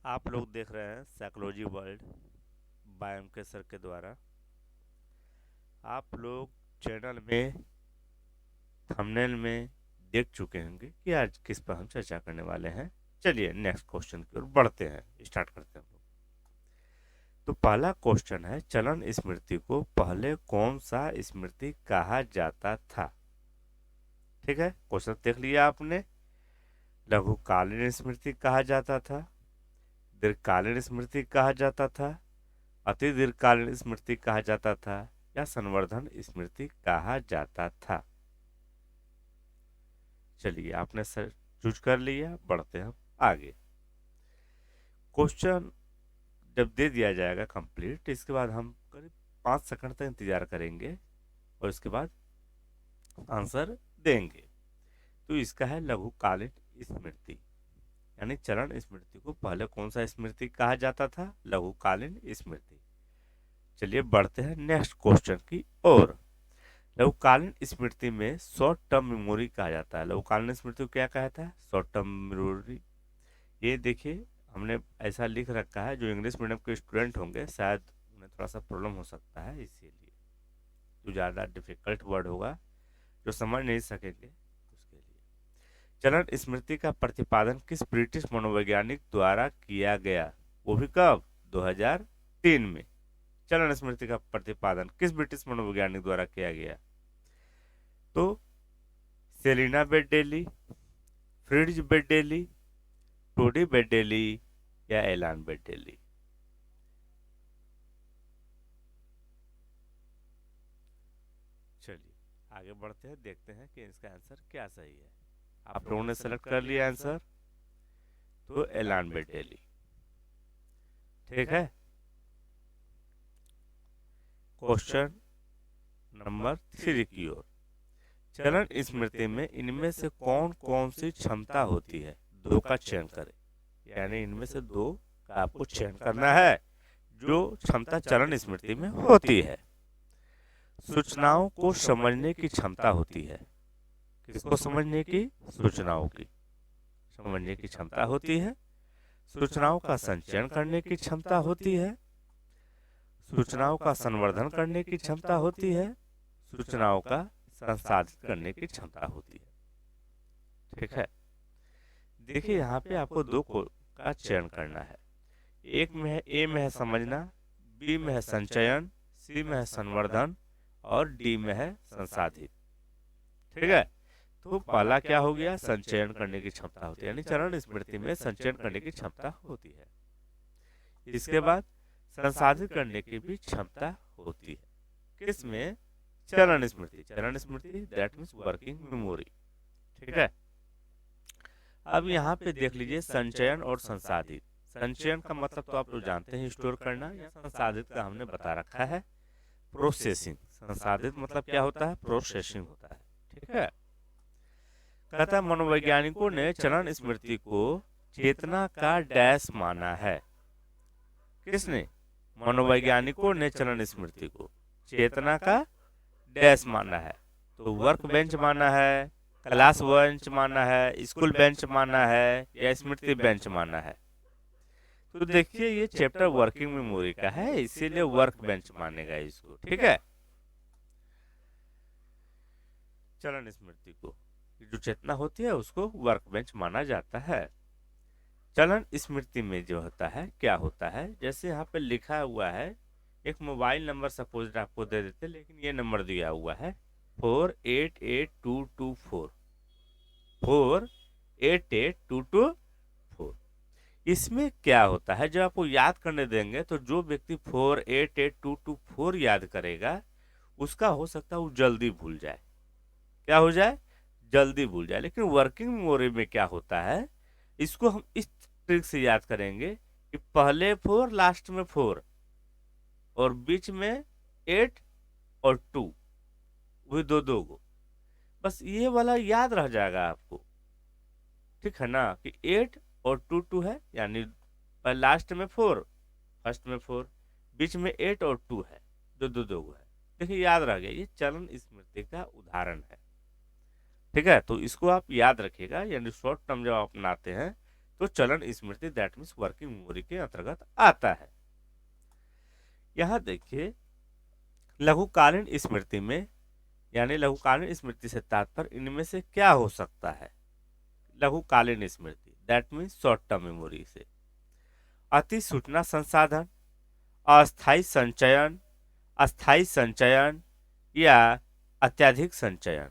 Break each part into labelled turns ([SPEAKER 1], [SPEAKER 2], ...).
[SPEAKER 1] आप लोग देख रहे हैं साइकोलॉजी वर्ल्ड बाय एम के सर के द्वारा। आप लोग चैनल में थंबनेल में देख चुके होंगे कि आज किस पर हम चर्चा करने वाले हैं। चलिए नेक्स्ट क्वेश्चन की ओर बढ़ते हैं, स्टार्ट करते हैं हम लोग। तो पहला क्वेश्चन है, चलन स्मृति को पहले कौन सा स्मृति कहा जाता था। ठीक है, क्वेश्चन देख लिया आपने। लघुकालीन स्मृति कहा जाता था, दीर्घकालीन स्मृति कहा जाता था, अति दीर्घकालीन स्मृति कहा जाता था, या संवर्धन स्मृति कहा जाता था। चलिए आपने सर चूज कर लिया, बढ़ते हैं आगे। क्वेश्चन जब दे दिया जाएगा कंप्लीट, इसके बाद हम करीब 5 सेकंड तक इंतजार करेंगे और इसके बाद आंसर देंगे। तो इसका है लघुकालीन स्मृति, यानी चरण स्मृति को पहले कौन सा स्मृति कहा जाता था, लघुकालीन स्मृति। चलिए बढ़ते हैं नेक्स्ट क्वेश्चन की ओर। लघुकालीन स्मृति में शॉर्ट टर्म मेमोरी कहा जाता है। लघुकालीन स्मृति को क्या कहता है, शॉर्ट टर्म मेमोरी। ये देखिए हमने ऐसा लिख रखा है, जो इंग्लिश मीडियम के स्टूडेंट होंगे शायद उन्हें थोड़ा सा प्रॉब्लम हो सकता है, इसीलिए जो ज़्यादा डिफिकल्ट वर्ड होगा जो समझ नहीं सकेंगे उसके लिए। चलन स्मृति का प्रतिपादन किस ब्रिटिश मनोवैज्ञानिक द्वारा किया गया, वो भी कब, 2003 में। चलन स्मृति का प्रतिपादन किस ब्रिटिश मनोवैज्ञानिक द्वारा किया गया, तो सेलिना बेडेली, फ्रिट्ज बेडेली, टोडी बेडेली, या एलान बेडेली। चलिए आगे बढ़ते हैं, देखते हैं कि इसका आंसर क्या सही है। आप लोगों ने सेलेक्ट कर लिया आंसर, तो एलान बेडेली। ठीक है, क्वेश्चन नंबर 3 की ओर। चलन स्मृति में इनमें से कौन कौन सी क्षमता होती है, दो का चयन करें। यानी इनमें से दो का आपको चयन करना है जो क्षमता चलन स्मृति में होती है। सूचनाओं को समझने की क्षमता होती है। किसको समझने की, सूचनाओं की समझने की क्षमता होती है। सूचनाओं का संचयन करने की क्षमता होती है। सूचनाओं का संवर्धन करने की क्षमता होती है। सूचनाओं का संसाधित करने की क्षमता होती है। ठीक है, देखिए यहाँ पे आपको दो को का चयन करना है। एक में है, ए में है समझना, बी में है संचयन, सी में है संवर्धन, और डी में है संसाधित। ठीक है, तो पहला क्या हो गया, संचयन करने की क्षमता होती है, यानी चरण स्मृति में संचयन करने की क्षमता होती है। इसके बाद संसाधित करने की भी क्षमता होती है। किसमें, चरण स्मृति। चरण स्मृति दैट मीन्स वर्किंग मेमोरी। ठीक है, अब यहाँ पे देख लीजिए संचयन और संसाधित। संचयन का मतलब तो आप लोग जानते हैं, स्टोर करना, या संसाधित का हमने बता रखा है प्रोसेसिंग। संसाधित मतलब क्या होता है, प्रोसेसिंग होता है। ठीक है, कहता है मनोवैज्ञानिकों ने चलन स्मृति को चेतना का डैश माना है। किसने, मनोवैज्ञानिकों ने चलन स्मृति को चेतना का डैश माना है। तो वर्क बेंच माना है, क्लास बेंच माना है, स्कूल बेंच माना है, या स्मृति बेंच माना है। तो देखिए ये चैप्टर वर्किंग मेमोरी का है, इसीलिए वर्क बेंच मानेगा इसको। ठीक है, चलन स्मृति को जो चेतना होती है उसको वर्क बेंच माना जाता है। चलन स्मृति में जो होता है, क्या होता है, जैसे यहाँ पे लिखा हुआ है, एक मोबाइल नंबर सपोज आपको दे देते, लेकिन ये नंबर दिया हुआ है 488224, 488224। इसमें क्या होता है, जब आपको याद करने देंगे तो जो व्यक्ति 488224 याद करेगा उसका हो सकता है वो जल्दी भूल जाए। क्या हो जाए, जल्दी भूल जाए। लेकिन वर्किंग मेमोरी में क्या होता है, इसको हम इस ट्रिक से याद करेंगे कि पहले 4 लास्ट में 4 और बीच में 8 और 2, वही दो दो गो, बस ये वाला याद रह जाएगा आपको। ठीक है ना, कि 8 और 2 2 है, यानी लास्ट में 4, फर्स्ट में 4, बीच में 8 और 2 है, दो दो दो गो है। देखिए याद रह गया, ये चलन स्मृति का उदाहरण है। ठीक है, तो इसको आप याद रखिएगा, यानी शॉर्ट टर्म जब आप अपनाते हैं तो चलन स्मृति दैट मीन्स वर्किंग मेमोरी के अंतर्गत आता है। यहाँ देखिए लघुकालीन स्मृति में, यानी लघुकालीन स्मृति से तात्पर्य इनमें से क्या हो सकता है। लघुकालीन स्मृति that means short term memory से अति सूचना संसाधन, अस्थायी संचयन, अस्थायी संचयन या अत्यधिक संचयन।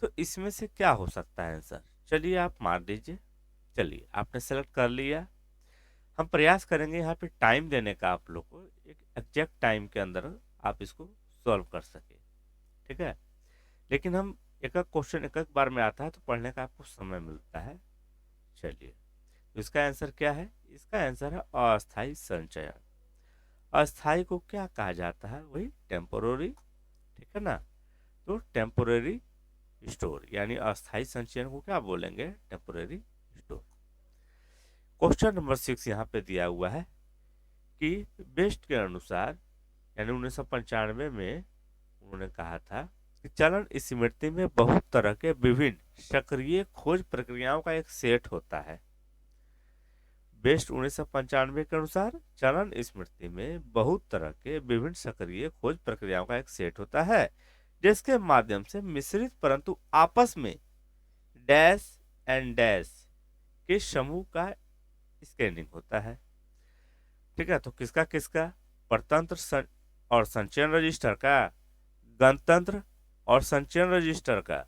[SPEAKER 1] तो इसमें से क्या हो सकता है आंसर, चलिए आप मार दीजिए। चलिए आपने सेलेक्ट कर लिया। हम प्रयास करेंगे यहाँ पे टाइम देने का आप लोग को, एक एग्जैक्ट टाइम के अंदर आप इसको सॉल्व कर सके, ठीक है। लेकिन हम एक एक क्वेश्चन एक एक बार में आता है तो पढ़ने का आपको समय मिलता है। चलिए तो इसका आंसर क्या है, इसका आंसर है अस्थायी संचयन। अस्थायी को क्या कहा जाता है, वही टेम्पोररी, ठीक है ना। तो टेम्पोररी स्टोर यानी अस्थायी संचयन को क्या बोलेंगे, टेम्पोररी स्टोर। क्वेश्चन नंबर 6 यहाँ पे दिया हुआ है कि बेस्ट के अनुसार, यानी 1995 में उन्होंने कहा था कि चलन स्मृति में बहुत तरह के विभिन्न सक्रिय खोज प्रक्रियाओं का एक सेट होता है। बेस्ट 1995 के अनुसार चलन स्मृति में बहुत तरह के विभिन्न सक्रिय खोज प्रक्रियाओं का एक सेट होता है, जिसके माध्यम से मिश्रित परंतु आपस में डैश एंड डैश के समूह का स्कैनिंग होता है, ठीक है। तो किसका किसका, परतंत्र और संचयन रजिस्टर का, गणतंत्र और संचयन रजिस्टर का,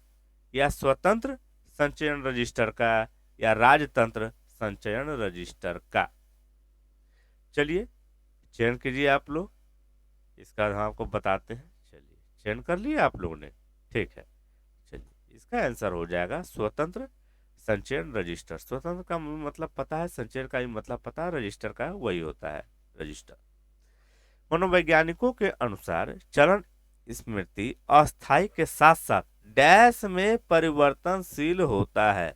[SPEAKER 1] या स्वतंत्र संचयन रजिस्टर का, या राजतंत्र संचयन रजिस्टर का। चलिए चयन कीजिए आप लोग, इसका हम आपको बताते हैं। चलिए चयन कर लिया आप लोगों ने, ठीक है। चलिए इसका आंसर हो जाएगा स्वतंत्र संचयन रजिस्टर। स्वतंत्र का मतलब पता है, संचयन का भी मतलब पता है, रजिस्टर का वही होता है रजिस्टर। मनोवैज्ञानिकों के अनुसार चलन स्मृति अस्थायी के साथ साथ डैश में परिवर्तनशील होता है।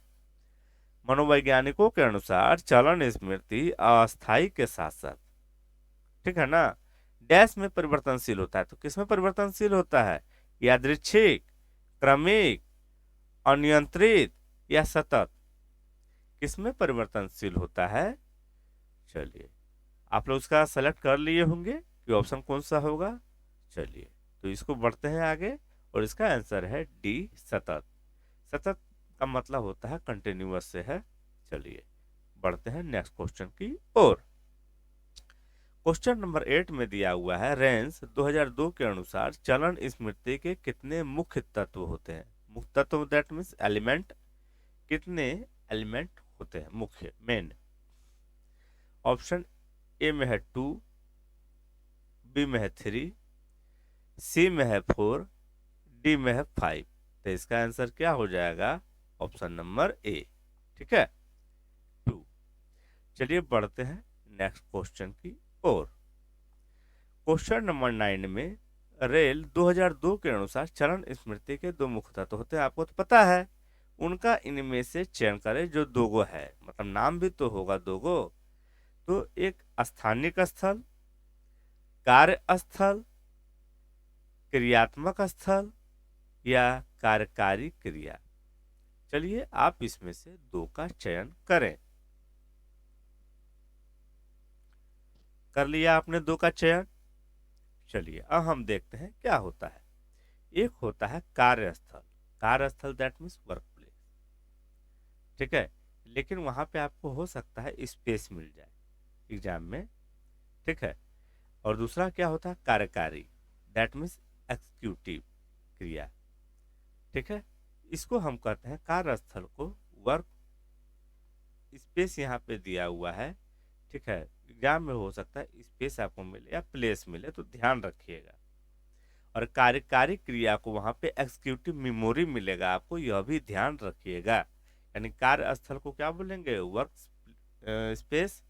[SPEAKER 1] मनोवैज्ञानिकों के अनुसार चलन स्मृति अस्थायी के साथ साथ, ठीक है ना, डैश में परिवर्तनशील होता है। तो किसमें परिवर्तनशील होता है, यादृच्छिक, क्रमिक, अनियंत्रित या सतत, किसमें परिवर्तनशील होता है। चलिए आप लोग उसका सेलेक्ट कर लिए होंगे कि ऑप्शन कौन सा होगा। चलिए तो इसको बढ़ते हैं आगे, और इसका आंसर है डी, सतत। सतत का मतलब होता है कंटिन्यूअस से है। चलिए बढ़ते हैं नेक्स्ट क्वेश्चन की ओर। क्वेश्चन नंबर 8 में दिया हुआ है रेंस 2002 के अनुसार चलन स्मृति के कितने मुख्य तत्व होते हैं। मुख्य तत्व दैट मीन्स एलिमेंट, कितने एलिमेंट होते हैं मुख्य, मेन। ऑप्शन ए में है 2, बी में है 3, सी में है 4, डी में है 5। तो इसका आंसर क्या हो जाएगा, ऑप्शन नंबर ए, ठीक है 2। चलिए बढ़ते हैं नेक्स्ट क्वेश्चन की ओर। क्वेश्चन नंबर 9 में रेल 2002 के अनुसार चलन स्मृति के दो मुख्य तत्व होते हैं, आपको तो पता है। उनका इनमें से चयन करें जो दोगो है, मतलब नाम भी तो होगा दोगो। तो एक स्थानिक स्थल, कार्य स्थल, क्रियात्मक स्थल या कार्यकारी क्रिया। चलिए आप इसमें से दो का चयन करें। कर लिया आपने दो का चयन। चलिए अब हम देखते हैं क्या होता है। एक होता है कार्यस्थल, कार्यस्थल दैट मीन्स वर्क प्लेस, ठीक है। लेकिन वहां पे आपको हो सकता है स्पेस मिल जाए एग्जाम में, ठीक है। और दूसरा क्या होता है, कार्यकारी दैट मीन्स एग्जीक्यूटिव क्रिया, ठीक है। इसको हम कहते हैं कार्यस्थल को वर्क स्पेस यहाँ पे दिया हुआ है, ठीक है। एग्जाम में हो सकता है स्पेस आपको मिले या प्लेस मिले, तो ध्यान रखिएगा। और कार्यकारी क्रिया को वहां पे एग्जीक्यूटिव मेमोरी मिलेगा आपको, यह भी ध्यान रखिएगा। यानी कार्यस्थल को क्या बोलेंगे, वर्क स्पेस,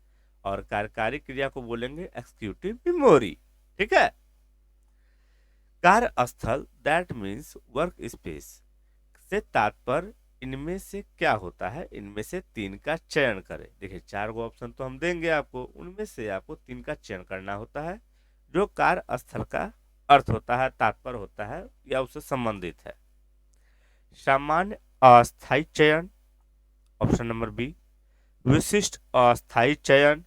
[SPEAKER 1] और कार्यकारी क्रिया को बोलेंगे एग्जीक्यूटिव मेमोरी, ठीक है। कार्यस्थल दैट मीन्स वर्क स्पेस से तात्पर्य इनमें से क्या होता है, इनमें से 3 का चयन करें। देखिए 4 गो ऑप्शन तो हम देंगे आपको, उनमें से आपको 3 का चयन करना होता है जो कार्यस्थल का अर्थ होता है, तात्पर्य होता है या उससे संबंधित है। सामान्य अस्थायी चयन ऑप्शन नंबर बी, विशिष्ट अस्थायी चयन।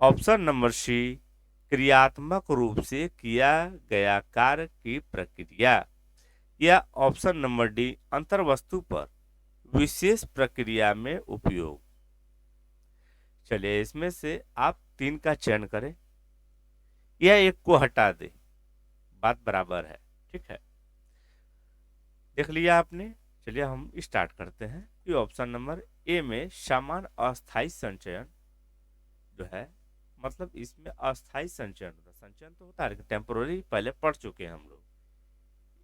[SPEAKER 1] ऑप्शन नंबर सी, क्रियात्मक रूप से किया गया कार्य की प्रक्रिया। या ऑप्शन नंबर डी, अंतर्वस्तु पर विशेष प्रक्रिया में उपयोग। चलिए इसमें से आप तीन का चयन करें या एक को हटा दे, बात बराबर है। ठीक है, देख लिया आपने। चलिए हम स्टार्ट करते हैं कि ऑप्शन नंबर ए में सामान्य अस्थायी संचयन जो है, मतलब इसमें अस्थायी संचयन होता है। संचयन तो होता है लेकिन टेम्पोररी पहले पढ़ चुके हैं हम लोग,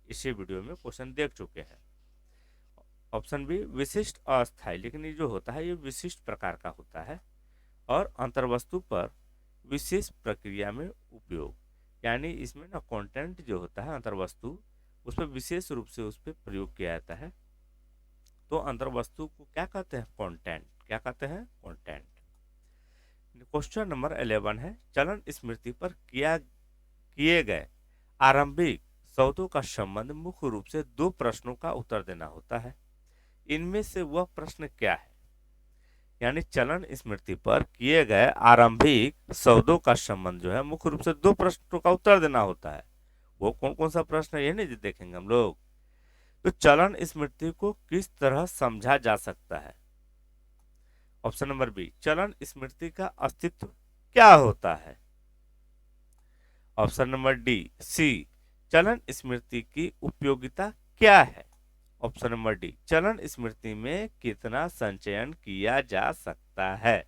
[SPEAKER 1] इसी वीडियो में क्वेश्चन देख चुके हैं। ऑप्शन बी विशिष्ट अस्थायी, लेकिन ये जो होता है ये विशिष्ट प्रकार का होता है। और अंतर्वस्तु पर विशेष प्रक्रिया में उपयोग, यानी इसमें ना कंटेंट जो होता है अंतर्वस्तु, उस पर विशेष रूप से उस पर प्रयोग किया जाता है। तो अंतर्वस्तु को क्या कहते हैं? कंटेंट। क्या कहते हैं? कंटेंट। क्वेश्चन नंबर 11 है, चलन स्मृति पर किए गए आरंभिक शब्दों का संबंध मुख्य रूप से दो प्रश्नों का उत्तर देना होता है। इनमें से वह प्रश्न क्या है? यानी चलन स्मृति पर किए गए आरंभिक शब्दों का संबंध जो है मुख्य रूप से दो प्रश्नों का उत्तर देना होता है। वो कौन कौन सा प्रश्न है ये नहीं देखेंगे हम लोग। तो चलन स्मृति को किस तरह समझा जा सकता है? ऑप्शन नंबर बी, चलन स्मृति का अस्तित्व क्या होता है? ऑप्शन नंबर डी सी, चलन स्मृति की उपयोगिता क्या है? ऑप्शन नंबर डी, चलन स्मृति में कितना संचयन किया जा सकता है?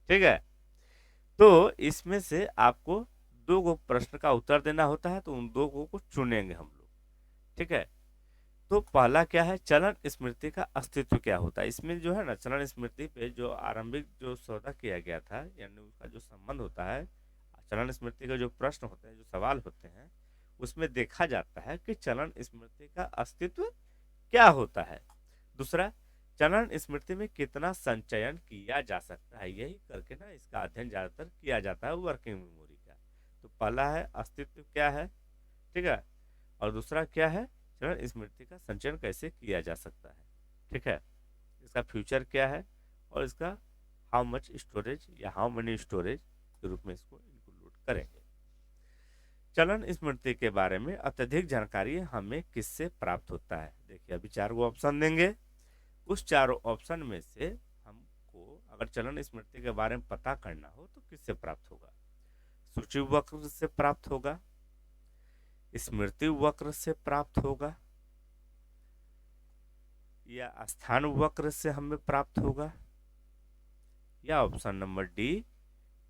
[SPEAKER 1] ठीक है, तो इसमें से आपको दो गो प्रश्न का उत्तर देना होता है, तो उन दो को चुनेंगे हम लोग। ठीक है, तो पहला क्या है, चलन स्मृति का अस्तित्व क्या होता है? इसमें जो है ना चलन स्मृति पे जो आरंभिक जो सौदा किया गया था, यानी उसका जो संबंध होता है, चलन स्मृति का जो प्रश्न होते हैं, जो सवाल होते हैं, उसमें देखा जाता है कि चलन स्मृति का अस्तित्व क्या होता है। दूसरा, चलन स्मृति में कितना संचयन किया जा सकता है, यही करके ना इसका अध्ययन ज्यादातर किया जाता है वर्किंग मेमोरी का। तो पहला है अस्तित्व क्या है, ठीक है, और दूसरा क्या है, चलन स्मृति का संचयन कैसे किया जा सकता है। ठीक है, इसका फ्यूचर क्या है और इसका हाउ मच स्टोरेज या हाउ मनी स्टोरेज के रूप में इसको इंक्लूड करेंगे। चलन स्मृति के बारे में अत्यधिक जानकारी हमें किससे प्राप्त होता है? देखिए अभी चार गो ऑप्शन देंगे, उस चारों ऑप्शन में से हमको अगर चलन स्मृति के बारे में पता करना हो तो किससे प्राप्त होगा? सूची वक्र से प्राप्त होगा, स्मृति वक्र से प्राप्त होगा, या स्थान वक्र से हमें प्राप्त होगा, या ऑप्शन नंबर डी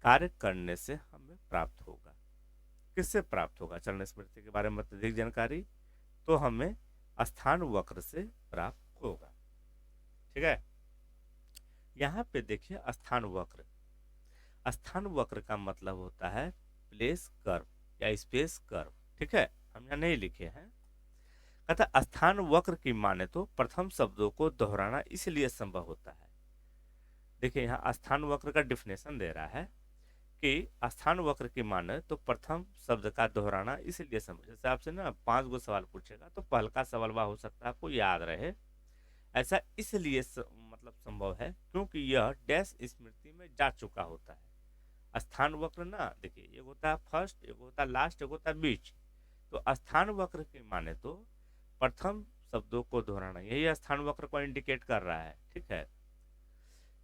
[SPEAKER 1] कार्य करने से हमें प्राप्त होगा। किससे प्राप्त होगा चलन स्मृति के बारे में अत्यधिक जानकारी? तो हमें स्थान वक्र से प्राप्त होगा। ठीक है, यहाँ पे देखिए स्थान वक्र। स्थान वक्र का मतलब होता है प्लेस कर्व या स्पेस कर्व। ठीक है, हम यहाँ नहीं लिखे हैं। कहता स्थान वक्र की माने तो प्रथम शब्दों को दोहराना इसलिए संभव होता है। देखिए यहाँ स्थान वक्र का डिफिनेशन दे रहा है कि स्थान वक्र की माने तो प्रथम शब्द का दोहराना इसलिए संभव। जैसे आपसे ना 5 गो सवाल पूछेगा तो पहल का सवाल वह हो सकता है आपको याद रहे, ऐसा इसलिए मतलब संभव है क्योंकि यह डैश स्मृति में जा चुका होता है। स्थान वक्र ना देखिए एक होता है फर्स्ट, एक होता है लास्ट, एक होता है बीच। तो स्थान वक्र की माने तो प्रथम शब्दों को दोहराना, यही स्थान वक्र को इंडिकेट कर रहा है। ठीक है,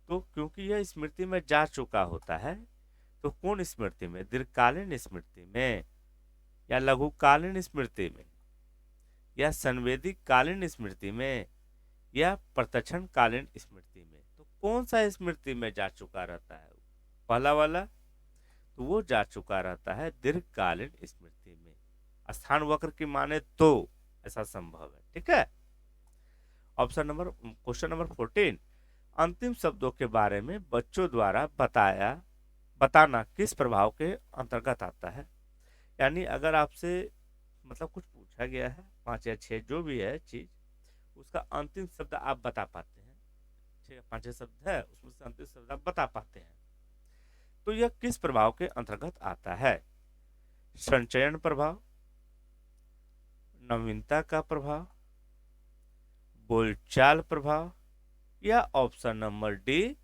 [SPEAKER 1] तो क्योंकि यह स्मृति में जा चुका होता है, तो कौन स्मृति में? दीर्घकालीन स्मृति में, या लघुकालीन स्मृति में, या संवेदी कालीन स्मृति में, या प्रत्यक्षण कालीन स्मृति में? तो कौन सा स्मृति में जा चुका रहता है? पहला वाला, तो वो जा चुका रहता है दीर्घकालीन स्मृति में। स्थान वक्र की माने तो ऐसा संभव है। ठीक है, ऑप्शन नंबर क्वेश्चन नंबर 14, अंतिम शब्दों के बारे में बच्चों द्वारा बताना किस प्रभाव के अंतर्गत आता है? यानी अगर आपसे मतलब कुछ पूछा गया है 5 या 6 जो भी है चीज, उसका अंतिम शब्द आप बता पाते हैं। 6 या 5 शब्द है उसमें से अंतिम शब्द आप बता पाते हैं, तो यह किस प्रभाव के अंतर्गत आता है? संचयन प्रभाव, नवीनता का प्रभाव, बोलचाल प्रभाव, या ऑप्शन नंबर डी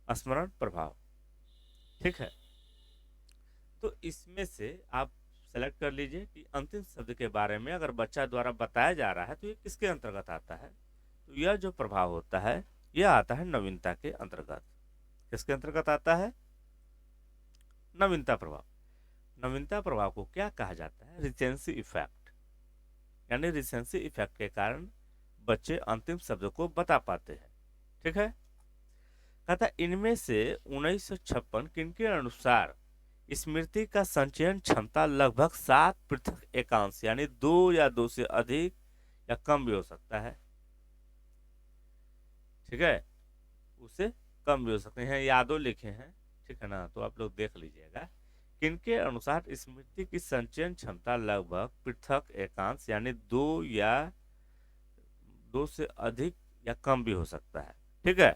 [SPEAKER 1] स्मरण प्रभाव। ठीक है, तो इसमें से आप सेलेक्ट कर लीजिए कि अंतिम शब्द के बारे में अगर बच्चा द्वारा बताया जा रहा है तो ये किसके अंतर्गत आता है। तो यह जो प्रभाव होता है यह आता है नवीनता के अंतर्गत। किसके अंतर्गत आता है? नवीनता प्रभाव। नवीनता प्रभाव को क्या कहा जाता है? Recency effect. यानी रिसेंसी इफेक्ट के कारण बच्चे अंतिम शब्द को बता पाते हैं। ठीक है, कहता इनमें से 1956 किनके अनुसार स्मृति का संचयन क्षमता लगभग 7 पृथक एकांश यानी 2 या 2 से अधिक या कम भी हो सकता है। ठीक है, उससे कम भी हो सकते हैं, यादों लिखे हैं। ठीक है ना, तो आप लोग देख लीजिएगा किनके अनुसार स्मृति की संचयन क्षमता लगभग पृथक एकांश यानी 2 या 2 से अधिक या कम भी हो सकता है। ठीक है,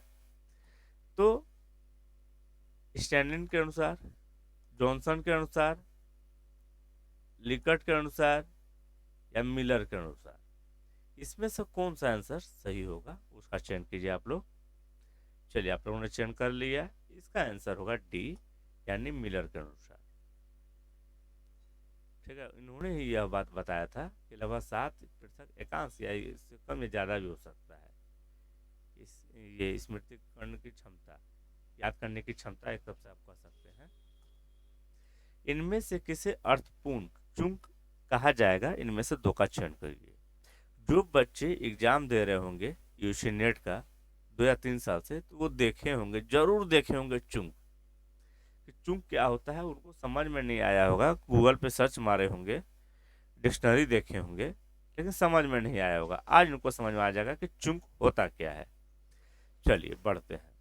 [SPEAKER 1] तो स्टैंडिन के अनुसार, जॉनसन के अनुसार, लिकट के अनुसार या मिलर के अनुसार, इसमें से कौन सा आंसर सही होगा उसका चयन कीजिए आप लोग। चलिए, आप लोगों ने चयन कर लिया, इसका आंसर होगा डी यानी मिलर के अनुसार। ठीक है, इन्होंने ही यह बात बताया था कि लगभग 7 पृथक एकांश या इससे कम या ज्यादा भी हो सकता है। ये स्मृति करने की क्षमता, याद करने की क्षमता एक तरफ से आप कह सकते हैं। इनमें से किसे अर्थपूर्ण चूक कहा जाएगा? इनमें से दो का चयन करिए। जो बच्चे एग्जाम दे रहे होंगे यूजी नेट का 2 या 3 साल से, तो वो देखे होंगे, जरूर देखे होंगे चूक। चूक क्या होता है उनको समझ में नहीं आया होगा, गूगल पे सर्च मारे होंगे, डिक्शनरी देखे होंगे, लेकिन समझ में नहीं आया होगा। आज उनको समझ में आ जाएगा कि चूक होता क्या है। चलिए बढ़ते हैं।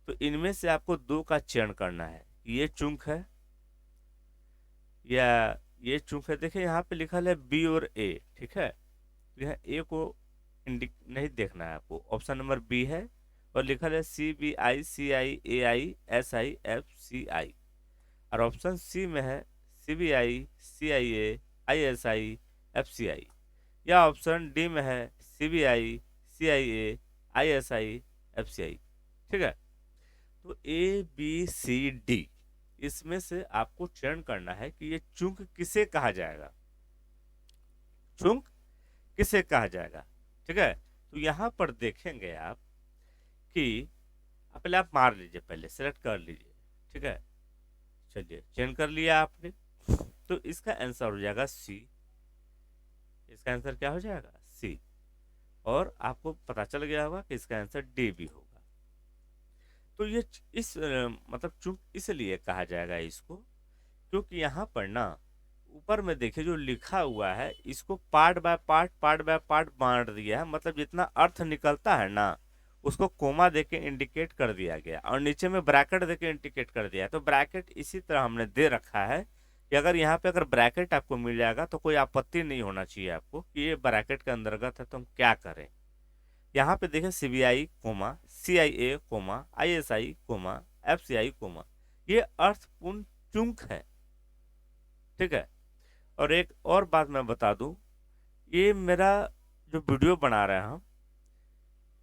[SPEAKER 1] तो इनमें से आपको 2 का चयन करना है। ये चूक है या ये चूक है। देखिए यहाँ पे लिखा है बी और ए। ठीक है, यहाँ ए को नहीं देखना है आपको, ऑप्शन नंबर बी है और लिखा है C B I C I A I S I F C I, और ऑप्शन सी में है C B I C I A I S I F C I, या ऑप्शन डी में है C B I C I A I S I F C I. ठीक है, तो A B C D इसमें से आपको चयन करना है कि ये चूक किसे कहा जाएगा। चूक किसे कहा जाएगा? ठीक है, तो यहां पर देखेंगे आप कि पहले आप मार लीजिए, पहले सेलेक्ट कर लीजिए। ठीक है, चलिए चयन कर लिया आपने, तो इसका आंसर हो जाएगा सी। इसका आंसर क्या हो जाएगा? सी। और आपको पता चल गया होगा कि इसका आंसर डी भी होगा। तो ये इस मतलब चूक इसलिए कहा जाएगा इसको, क्योंकि यहाँ पर ना ऊपर में देखिए जो लिखा हुआ है इसको पार्ट बाय पार्ट बांट दिया है। मतलब जितना अर्थ निकलता है ना उसको कोमा देके इंडिकेट कर दिया गया और नीचे में ब्रैकेट देके इंडिकेट कर दिया है। तो ब्रैकेट इसी तरह हमने दे रखा है कि अगर यहाँ पे अगर ब्रैकेट आपको मिल जाएगा तो कोई आपत्ति नहीं होना चाहिए आपको कि ये ब्रैकेट के अंतर्गत है तो हम क्या करें। यहाँ पे देखें CBI comma CIA comma ISI comma FCI comma, ये अर्थपूर्ण चूक है। ठीक है, और एक और बात मैं बता दूं, ये मेरा जो वीडियो बना रहे हैं हम,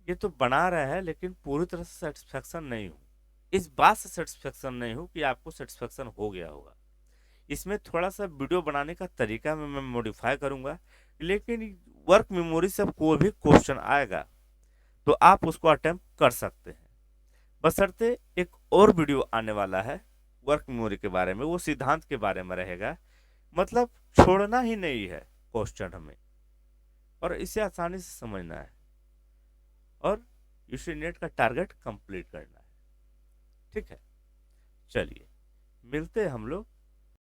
[SPEAKER 1] ये तो बना रहा है लेकिन पूरी तरह से सेटिस्फेक्शन नहीं हूँ। इस बात से सेटिस्फेक्शन नहीं हूँ कि आपको सेटिस्फेक्शन हो गया होगा। इसमें थोड़ा सा वीडियो बनाने का तरीका में मैं मॉडिफाई करूंगा, लेकिन वर्क मेमोरी से कोई भी क्वेश्चन आएगा तो आप उसको अटेम्प्ट कर सकते हैं। बशर्ते एक और वीडियो आने वाला है वर्क मेमोरी के बारे में, वो सिद्धांत के बारे में रहेगा। मतलब छोड़ना ही नहीं है क्वेश्चन हमें, और इसे आसानी से समझना है और यूसी नेट का टारगेट कंप्लीट करना है। ठीक है, चलिए मिलते हैं हम लोग